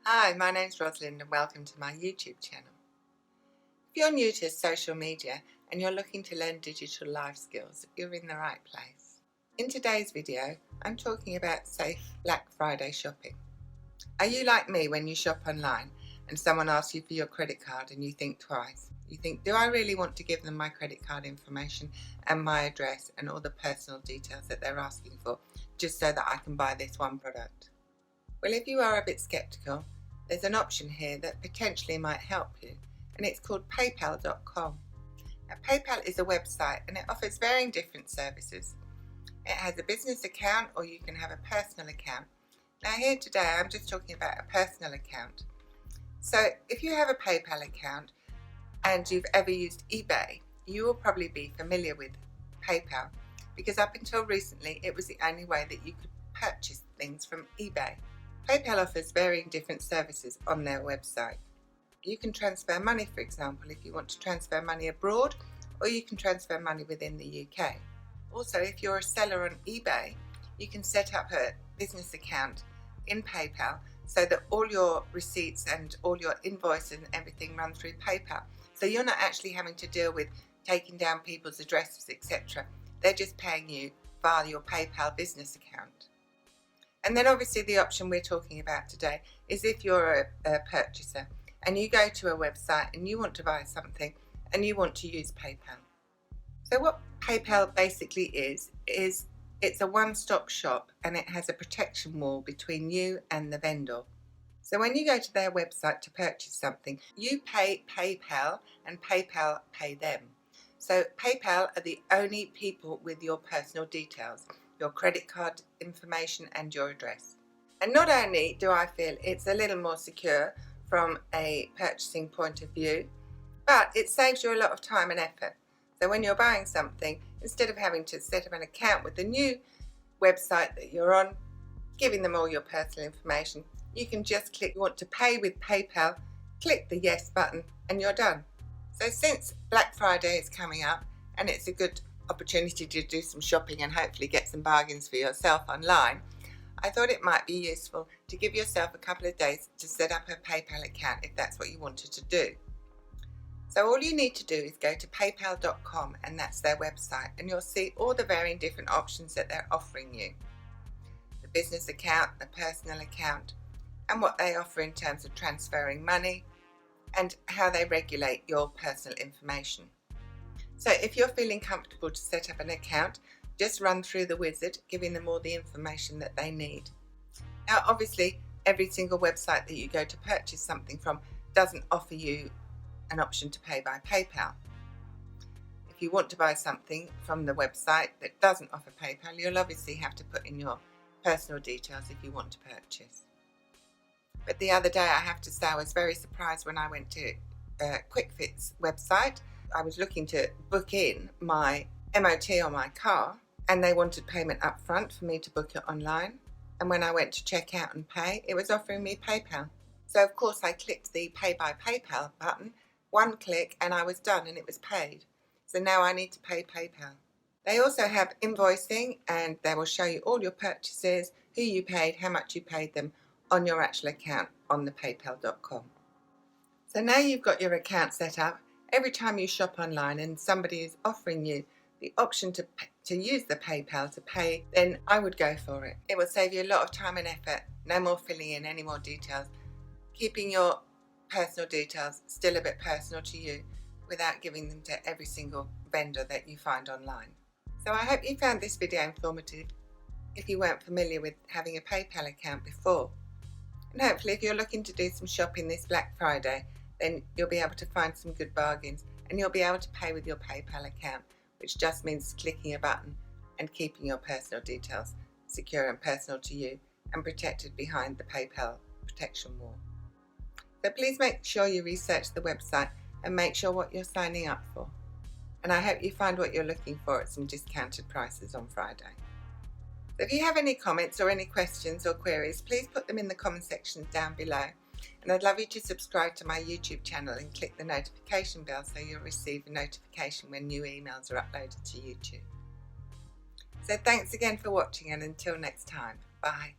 Hi, my name's Rosalind and welcome to my YouTube channel. If you're new to social media and you're looking to learn digital life skills, you're in the right place. In today's video, I'm talking about safe Black Friday shopping. Are you like me when you shop online and someone asks you for your credit card and you think twice? You think, do I really want to give them my credit card information and my address and all the personal details that they're asking for just so that I can buy this one product? Well, if you are a bit skeptical, there's an option here that potentially might help you, and it's called PayPal.com. Now, PayPal is a website and it offers varying different services. It has a business account or you can have a personal account. Now here today I'm just talking about a personal account. So if you have a PayPal account and you've ever used eBay, you will probably be familiar with PayPal because up until recently it was the only way that you could purchase things from eBay. PayPal offers varying different services on their website. You can transfer money, for example, if you want to transfer money abroad, or you can transfer money within the UK. Also, if you're a seller on eBay, you can set up a business account in PayPal so that all your receipts and all your invoices and everything run through PayPal. So you're not actually having to deal with taking down people's addresses, etc. They're just paying you via your PayPal business account. And then obviously the option we're talking about today is if you're a purchaser and you go to a website and you want to buy something and you want to use PayPal. So what PayPal basically is it's a one-stop shop and it has a protection wall between you and the vendor. So when you go to their website to purchase something, you pay PayPal and PayPal pay them. So PayPal are the only people with your personal details, your credit card information and your address. And not only do I feel it's a little more secure from a purchasing point of view, but it saves you a lot of time and effort. So when you're buying something, instead of having to set up an account with the new website that you're on, giving them all your personal information, you can just click you want to pay with PayPal, click the yes button and you're done. So since Black Friday is coming up and it's a good opportunity to do some shopping and hopefully get some bargains for yourself online, I thought it might be useful to give yourself a couple of days to set up a PayPal account if that's what you wanted to do. So all you need to do is go to paypal.com and that's their website, and you'll see all the varying different options that they're offering you. The business account, the personal account, and what they offer in terms of transferring money and how they regulate your personal information. So if you're feeling comfortable to set up an account, just run through the wizard, giving them all the information that they need. Now, obviously, every single website that you go to purchase something from doesn't offer you an option to pay by PayPal. If you want to buy something from the website that doesn't offer PayPal, you'll obviously have to put in your personal details if you want to purchase. But the other day, I have to say, I was very surprised when I went to QuickFit's website. I was looking to book in my MOT on my car and they wanted payment up front for me to book it online. And when I went to check out and pay, it was offering me PayPal. So of course I clicked the Pay by PayPal button, one click and I was done and it was paid. So now I need to pay PayPal. They also have invoicing and they will show you all your purchases, who you paid, how much you paid them on your actual account on the paypal.com. So now you've got your account set up. Every time you shop online and somebody is offering you the option to use the PayPal to pay, then I would go for it. It will save you a lot of time and effort, no more filling in any more details, keeping your personal details still a bit personal to you without giving them to every single vendor that you find online. So I hope you found this video informative if you weren't familiar with having a PayPal account before. And hopefully if you're looking to do some shopping this Black Friday, then you'll be able to find some good bargains and you'll be able to pay with your PayPal account, which just means clicking a button and keeping your personal details secure and personal to you and protected behind the PayPal protection wall. So please make sure you research the website and make sure what you're signing up for. And I hope you find what you're looking for at some discounted prices on Friday. So if you have any comments or any questions or queries, please put them in the comment section down below. And I'd love you to subscribe to my YouTube channel and click the notification bell so you'll receive a notification when new emails are uploaded to YouTube. So thanks again for watching and until next time, bye.